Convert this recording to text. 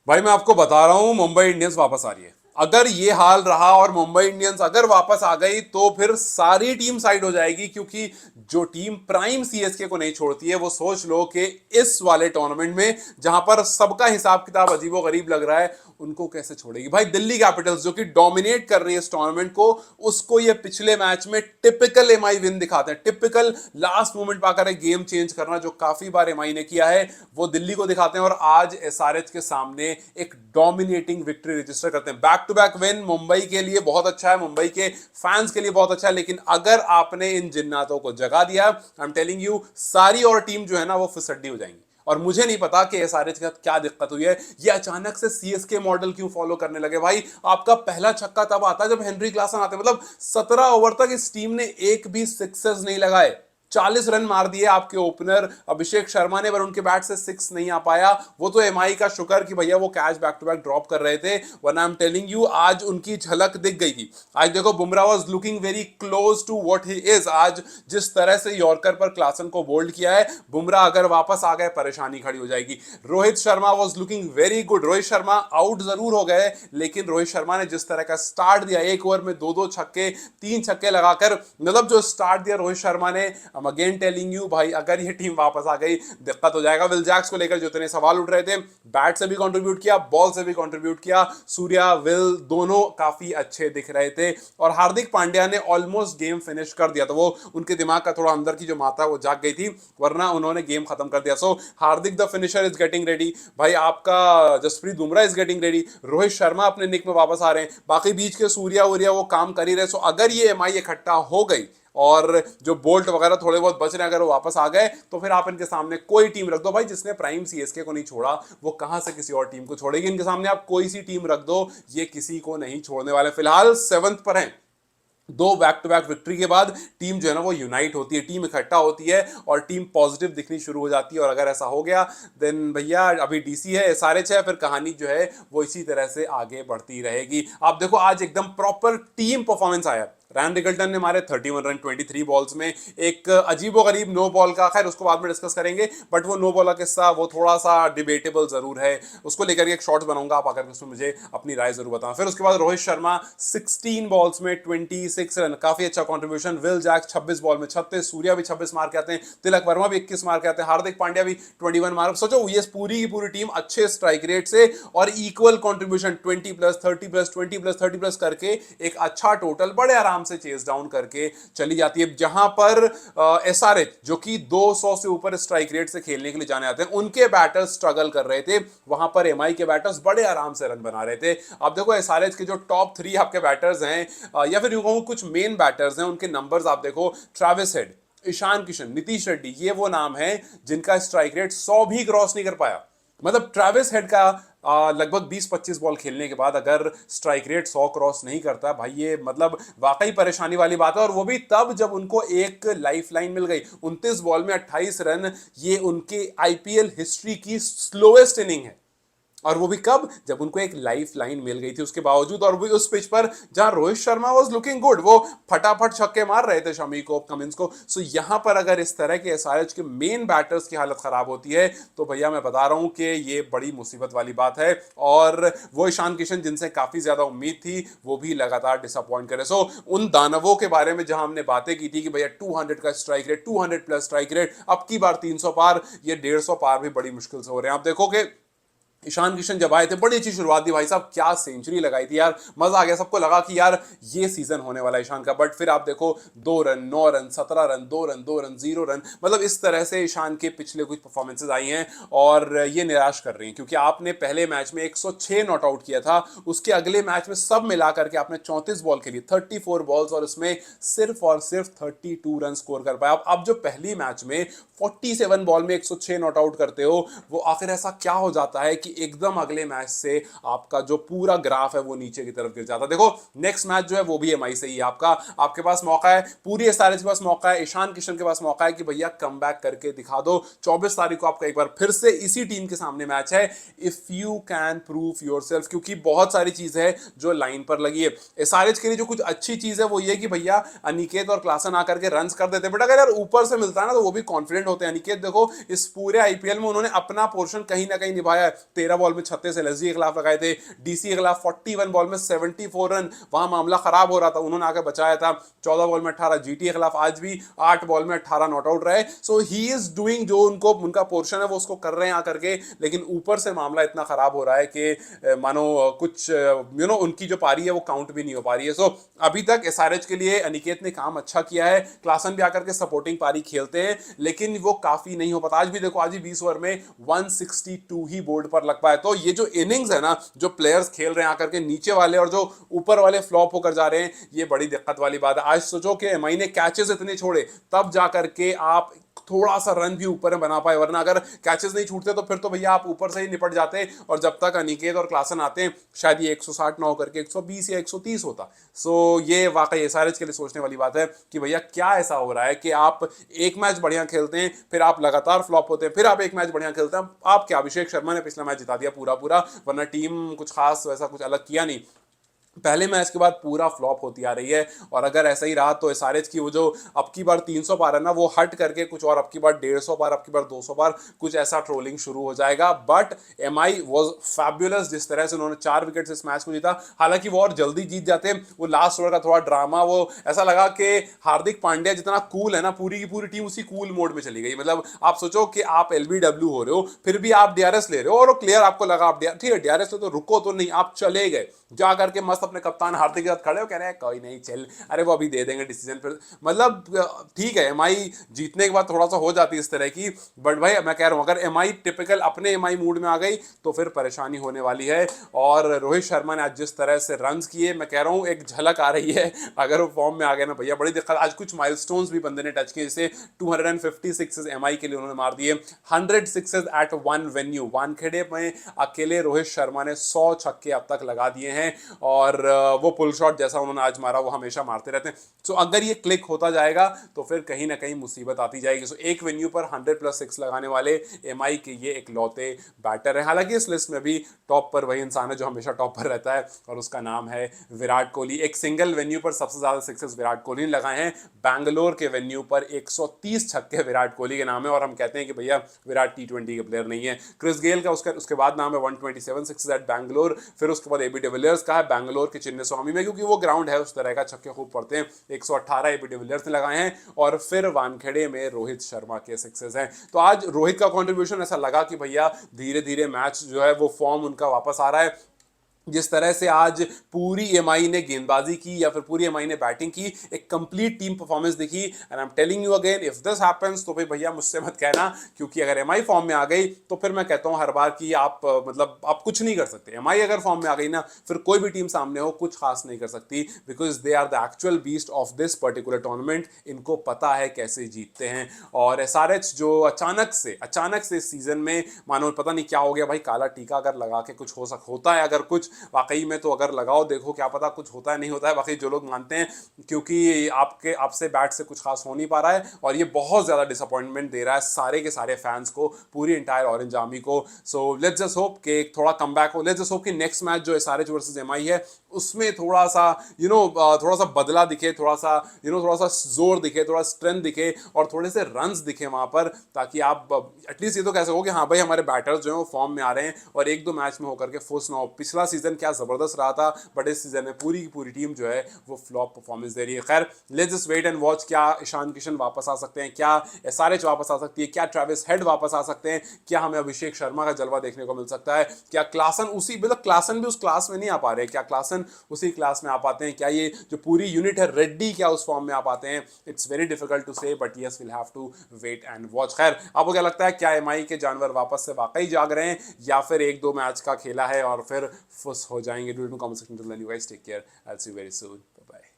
भाई मैं आपको बता रहा हूं, मुंबई इंडियंस वापस आ रही है। अगर ये हाल रहा और मुंबई इंडियंस अगर वापस आ गई तो फिर सारी टीम साइड हो जाएगी, क्योंकि जो टीम प्राइम सीएसके को नहीं छोड़ती है वो सोच लो कि इस वाले टूर्नामेंट में जहां पर सबका हिसाब किताब अजीबो गरीब लग रहा है उनको कैसे छोड़ेगी। भाई दिल्ली कैपिटल्स जो कि डोमिनेट कर रही है इस टूर्नामेंट को, उसको ये पिछले मैच में टिपिकल एमआई विन दिखाते हैं। टिपिकल लास्ट मोमेंट पर आकर गेम चेंज करना जो काफी बार एमआई ने किया है वो दिल्ली को दिखाते हैं, और आज एसआरएच के सामने एक डोमिनेटिंग विक्ट्री रजिस्टर करते हैं। Back to back win Mumbai के लिए बहुत अच्छा है, मुंबई के फैंस के लिए बहुत अच्छा है, लेकिन अगर आपने इन जिन्नातों को जगा दिया, आई एम टेलिंग यू, सारी और टीम जो है ना वो फिसड्डी हो जाएंगी। और मुझे नहीं पता कि एसआरएच के साथ क्या दिक्कत हुई है, ये अचानक से सीएसके मॉडल क्यों फॉलो करने लगे। भाई आपका पहला छक्का तब आता है जब हेनरी क्लासन आते हैं। मतलब 17 ओवर तक इस टीम ने एक भी सिक्सेस नहीं लगाए, 40 रन मार दिए आपके ओपनर अभिषेक शर्मा ने, पर उनके बैट से सिक्स नहीं आ पाया। वो तो एमआई का शुक्र कि भैया वो catch back to back drop कर रहे थे, वरना आई एम टेलिंग यू आज उनकी झलक दिख गई थी। आज देखो Bumrah was looking very close to what he is. आज जिस तरह से यॉर्कर पर क्लासन को बोल्ड किया है, बुमराह अगर वापस आ गए परेशानी खड़ी हो जाएगी। Rohit Sharma was looking very good. Rohit Sharma out जरूर हो गए, लेकिन रोहित शर्मा ने जिस तरह का स्टार्ट दिया, एक ओवर में दो दो छक्के, तीन छक्के लगाकर, मतलब जो स्टार्ट दिया रोहित शर्मा ने, अगेन टेलिंग यू भाई अगर ये टीम वापस आ गई दिक्कत हो जाएगा। विल जैक्स को लेकर जो इतने सवाल उठ रहे थे, बैट से भी कंट्रीब्यूट किया, बॉल से भी कंट्रीब्यूट किया। सूर्या विल दोनों काफी अच्छे दिख रहे थे, और हार्दिक पांड्या ने ऑलमोस्ट गेम फिनिश कर दिया, तो वो उनके दिमाग का थोड़ा अंदर की जो माता है वो जाग गई थी, वरना उन्होंने गेम खत्म कर दिया। So Hardik the finisher is getting ready, भाई आपका Jasprit Bumrah is getting ready, Rohit Sharma अपने निक में वापस आ रहे हैं, बाकी बीच के सूर्या वूर्या वो काम कर ही रहे। सो अगर ये एमआई इकट्ठा हो गई और जो बोल्ट वगैरह थोड़े बहुत बच रहे हैं अगर वो वापस आ गए, तो फिर आप इनके सामने कोई टीम रख दो। भाई जिसने प्राइम सीएसके को नहीं छोड़ा वो कहां से किसी और टीम को छोड़ेगी। इनके सामने आप कोई सी टीम रख दो, ये किसी को नहीं छोड़ने वाले। फिलहाल 7th पर हैं, दो बैक टू बैक विक्ट्री के बाद टीम जो है ना वो यूनाइट होती है, टीम इकट्ठा होती है और टीम पॉजिटिव दिखनी शुरू हो जाती है। और अगर ऐसा हो गया देन भैया अभी डीसी है, एसआरएच है, फिर कहानी जो है वो इसी तरह से आगे बढ़ती रहेगी। आप देखो आज एकदम प्रॉपर टीम परफॉर्मेंस आया। रैन रिगल्टन ने मारे 31 रन 23 बॉल्स में, एक अजीबो गरीब नो बॉल का, खैर उसको बाद में डिस्कस करेंगे, बट वो नो बॉल का किस्सा वो थोड़ा सा डिबेटेबल जरूर है, उसको लेकर एक शॉर्ट्स बनाऊंगा, आप आकर उसमें मुझे अपनी राय जरूर बताना। फिर उसके बाद रोहित शर्मा 16 बॉल्स में 26 रन, काफी अच्छा कॉन्ट्रीब्यूशन। विल जैक्स 26 बॉल में 36, सूर्या भी 26 मार के आते हैं, तिलक वर्मा भी 21 मार के आते हैं, हार्दिक पांड्या भी 21 मार। सोचो ये पूरी की पूरी टीम अच्छे स्ट्राइक रेट से और इक्वल कॉन्ट्रीब्यूशन 20+, 30+, 20+, 30+ करके एक अच्छा टोटल बड़े आराम से चेस डाउन करके चली जाती है। जहां पर एसआरएच जो कि 200 से ऊपर स्ट्राइक रेट से खेलने के लिए जाने आते हैं, उनके बैटर्स स्ट्रगल कर रहे थे, वहां पर एमआई के बैटर्स बड़े आराम से रन बना रहे थे। अब देखो एसआरएच के जो टॉप 3 आपके बैटर्स हैं, या फिर यूं कहूं कुछ मेन बैटर्स हैं, उनके नंबर्स आप देखो, ट्रेविस हेड, ईशान किशन, नीतीश रेड्डी, ये वो नाम है जिनका स्ट्राइक रेट 100 भी क्रॉस नहीं कर पाया। मतलब ट्रेविस हेड का लगभग 20-25 बॉल खेलने के बाद अगर स्ट्राइक रेट 100 क्रॉस नहीं करता, भाई ये मतलब वाकई परेशानी वाली बात है। और वो भी तब जब उनको एक लाइफ लाइन मिल गई, 29 बॉल में 28 रन, ये उनके आईपीएल हिस्ट्री की स्लोएस्ट इनिंग है। और वो भी कब, जब उनको एक लाइफ लाइन मिल गई थी उसके बावजूद, और भी उस पिच पर जहां Rohit Sharma was looking good, वो फटाफट छक्के मार रहे थे शमी को, कमिंस को। सो यहां पर अगर इस तरह के एसआरएच के मेन बैटर्स की हालत खराब होती है तो भैया मैं बता रहा हूं कि ये बड़ी मुसीबत वाली बात है। और वो ईशान किशन जिनसे काफी ज्यादा उम्मीद थी वो भी लगातार डिसअपॉइंट करे। सो उन दानवों के बारे में जहां हमने बातें की थी कि भैया 200 का स्ट्राइक रेट, 200+ स्ट्राइक रेट, अब की बार 300 पार, ये 150 पार भी बड़ी मुश्किल से हो रहे हैं। आप देखो कि ईशान किशन जब आए थे बड़ी अच्छी शुरुआत थी भाई साहब, क्या सेंचुरी लगाई थी यार, मजा आ गया, सबको लगा कि यार ये सीजन होने वाला है ईशान का। बट फिर आप देखो 2 run, 9 run, 17 run, 2 run, 2 run, 0 run, मतलब इस तरह से ईशान के पिछले कुछ परफॉर्मेंसेज आई हैं और ये निराश कर रही हैं। क्योंकि आपने पहले मैच में 106 नॉट आउट किया था, उसके अगले मैच में सब मिला करके आपने 34 बॉल खेली, 34 बॉल्स, और उसमें सिर्फ और सिर्फ 32 रन स्कोर कर पाया। अब जो पहली मैच में 47 बॉल में 106 नॉट आउट करते हो, वो आखिर ऐसा क्या हो जाता है कि एकदम अगले मैच से आपका जो पूरा ग्राफ है वो नीचे की तरफ गिर जाता है। देखो नेक्स्ट मैच जो है वो भी एमआई से ही है, आपके पास मौका है, पूरी एसआरएच के पास मौका है, ईशान किशन के पास मौका है कि भैया कम बैक करके दिखा दो। 24 तारीख को आपका एक बार फिर से इसी टीम के सामने मैच है, if you can prove yourself, क्योंकि बहुत सारी चीज है जो लाइन पर लगी है। एसआरएच के लिए जो कुछ अच्छी चीज है वो ये कि भैया अनिकेत और क्लासन आकर के रन कर देते, बट अगर यार ऊपर से मिलता है ना तो वो भी कॉन्फिडेंट होते हैं। अनिकेत देखो इस पूरे आईपीएल में उन्होंने अपना पोर्शन कहीं ना कहीं निभाया है, 13 बॉल में 36 एलएसजी के खिलाफ लगाए थे, डीसी के खिलाफ 41 बॉल में 74 रन, वहां मामला खराब हो रहा था, उन्होंने आकर बचाया था। 14 बॉल में 18, जीटी के खिलाफ आज भी 8 बॉल में 18 नॉट आउट रहे। सो ही इज डूइंग जो उनको उनका पोर्शन है वो उसको कर रहे हैं आकर के, लेकिन ऊपर से मामला इतना खराब हो रहा है कि मानो कुछ उनकी जो पारी है वो काउंट भी नहीं हो पा रही है। सो अभी तक एसआरएच के लिए अनिकेत ने काम अच्छा किया है, क्लासन भी आकर के सपोर्टिंग पारी खेलते हैं, लेकिन वो काफी नहीं हो पाता। आज भी देखो, आज ही 20 ओवर में 162 ही बोर्ड पर लग पाए। तो ये जो इनिंग्स है ना, जो प्लेयर्स खेल रहे हैं आकर के नीचे वाले और जो ऊपर वाले फ्लॉप होकर जा रहे हैं, ये बड़ी दिक्कत वाली बात है। आज सोचो कि एमआई ने कैचेस इतने छोड़े तब जाकर के आप थोड़ा सा रन भी ऊपर में बना पाए, वरना अगर कैचेस नहीं छूटते तो फिर तो भैया आप ऊपर से ही निपट जाते, और जब तक अनिकेत और क्लासन आते हैं शायद ये 160 ना होकर के 120 या 130 होता। सो ये वाकई एसआरएच के लिए सोचने वाली बात है कि भैया क्या ऐसा हो रहा है कि आप एक मैच बढ़िया खेलते हैं, फिर आप लगातार फ्लॉप होते हैं, फिर आप एक मैच बढ़िया खेलते हैं। आप क्या, अभिषेक शर्मा ने पिछला मैच जिता दिया पूरा, वरना टीम कुछ खास वैसा कुछ अलग किया नहीं, पहले मैच के बाद पूरा फ्लॉप होती आ रही है। और अगर ऐसा ही रहा तो एसआरएच की वो जो अब की बार 300 पार है ना, वो हट करके कुछ और अब की बार 150 पार, अब की बार 200 पार, कुछ ऐसा ट्रोलिंग शुरू हो जाएगा। बट एमआई वाज फैब्युलस, जिस तरह से उन्होंने 4 विकेट से इस मैच को जीता। हालांकि वो और जल्दी जीत जाते, वो लास्ट ओवर का थोड़ा ड्रामा, वो ऐसा लगा कि हार्दिक पांड्या जितना कूल है ना, पूरी की पूरी टीम उसी कूल मोड में चली गई। मतलब आप सोचो कि आप एलबीडब्ल्यू हो रहे हो, फिर भी आप डीआरएस ले रहे हो, और क्लियर आपको लगा आप ठीक है डीआरएस तो रुको तो नहीं, आप चले गए जा करके मस्त अपने कप्तान हार्दिक के साथ खड़े हो, कह रहे हैं कोई नहीं चल, अरे वो अभी दे देंगे डिसीजन। फिर मतलब ठीक है, एमआई जीतने के बाद थोड़ा सा हो जाती है इस तरह की, बट भाई मैं कह रहा हूं अगर एमआई टिपिकल अपने एमआई मूड में आ गई तो फिर परेशानी होने वाली है। और रोहित शर्मा ने आज जिस तरह से रन्स किए, मैं कह रहा हूं एक झलक आ रही है, अगर वो फॉर्म में आ गए ना भैया बड़ी दिक्कत। आज कुछ माइलस्टोन्स भी बंदे ने टच किए, जैसे 250 सिक्सेस एमआई के लिए उन्होंने मार दिए, 100 sixes at one venue, Wankhede में अकेले रोहित शर्मा ने 100 छक्के अब तक लगा दिए हैं, और वो पुल शॉट जैसा उन्होंने आज मारा वो हमेशा मारते रहते हैं। सो अगर ये क्लिक होता जाएगा तो फिर कहीं ना कहीं मुसीबत आती जाएगी। सो एक वेन्यू पर 100+6 लगाने वाले एमआई के ये इकलौते बैटर है। हालांकि इस लिस्ट में भी टॉप पर वही इंसान है जो हमेशा टॉप पर रहता है, और उसका नाम है विराट कोहली। एक सिंगल वेन्यू पर सबसे ज्यादा सिक्सेस विराट कोहली ने लगाए हैं, बैंगलोर के वेन्यू पर 130 छक्के विराट कोहली के नाम है। और हम कहते हैं कि भैया विराट T20 के प्लेयर नहीं है। क्रिस गेल का उसके बाद नाम है 127 सिक्सेस एट बैंगलोर, फिर उसके बाद एबी डिविलियर्स का है बैंगलोर के चिन्ह स्वामी में, क्योंकि वो ग्राउंड है उस तरह का, छक्के खूब पड़ते हैं। 118 एबी डिविलियर्स ने लगाए हैं, और फिर वानखेड़े में रोहित शर्मा के सिक्सेस हैं। तो आज रोहित का कंट्रीब्यूशन ऐसा लगा कि भैया धीरे धीरे मैच जो है वो फॉर्म उनका वापस आ रहा है। जिस तरह से आज पूरी एमआई ने गेंदबाजी की या फिर पूरी एमआई ने बैटिंग की, एक कंप्लीट टीम परफॉर्मेंस दिखी। And I am telling you again, if this happens तो भाई भैया मुझसे मत कहना, क्योंकि अगर एमआई फॉर्म में आ गई तो फिर मैं कहता हूं हर बार कि आप मतलब आप कुछ नहीं कर सकते। एमआई अगर फॉर्म में आ गई ना, फिर कोई भी टीम सामने हो कुछ खास नहीं कर सकती, because they are the actual beast of this particular tournament. इनको पता है कैसे जीतते हैं। और एसआरएच जो अचानक से इस सीजन में मानो पता नहीं क्या हो गया भाई, काला टीका अगर लगा के कुछ होता है अगर कुछ वाकई में, तो अगर लगाओ देखो क्या पता कुछ होता है नहीं होता है। बाकी जो लोग मानते हैं, क्योंकि आपसे बैट से कुछ खास हो नहीं पा रहा है, और ये बहुत ज्यादा डिसअपॉइंटमेंट दे रहा है सारे के सारे फैंस को, पूरी इंटायर ऑरेंज आर्मी को। सो लेट्स जस्ट होप कि थोड़ा कमबैक हो, लेट्स जस्ट होप कि नेक्स्ट मैच जो एसआरएच वर्सेस एमआई है उसमें थोड़ा सा थोड़ा सा बदला दिखे, थोड़ा सा जोर दिखे, थोड़ा स्ट्रेंथ दिखे, और थोड़े से रन्स दिखे वहां पर, ताकि आप एटलीस्ट ये तो कह सको कि हाँ भाई हमारे बैटर्स जो है वो फॉर्म में आ रहे हैं, और एक दो मैच में होकर के फुस ना हो। पिछला सीजन क्या जबरदस्त रहा था, बट इस सीजन में पूरी की पूरी टीम जो है वो फ्लॉप परफॉर्मेंस दे रही है। खैर let's just wait and watch, क्या ईशान किशन वापस आ सकते हैं, क्या एसआरएच वापस आ सकती है, क्या ट्रेविस हेड वापस आ सकते हैं, क्या हमें अभिषेक शर्मा का जलवा देखने को मिल सकता है, क्या क्लासन क्लासन भी उस क्लास में नहीं आ पा रहे, क्या क्लासन उसी क्लास में आ पाते हैं, क्या ये जो पूरी यूनिट है रेड्डी क्या उस फॉर्म में आ पाते हैं। It's very difficult to say, but yes will have to wait and watch. खैर आपको क्या लगता है, क्या एमआई के जानवर वापस से वाकई जाग रहे हैं, या फिर एक दो मैच का खेला है और फिर फुस हो जाएंगे? Do it in comment section. Till then you guys take care, I will see you very soon, bye bye.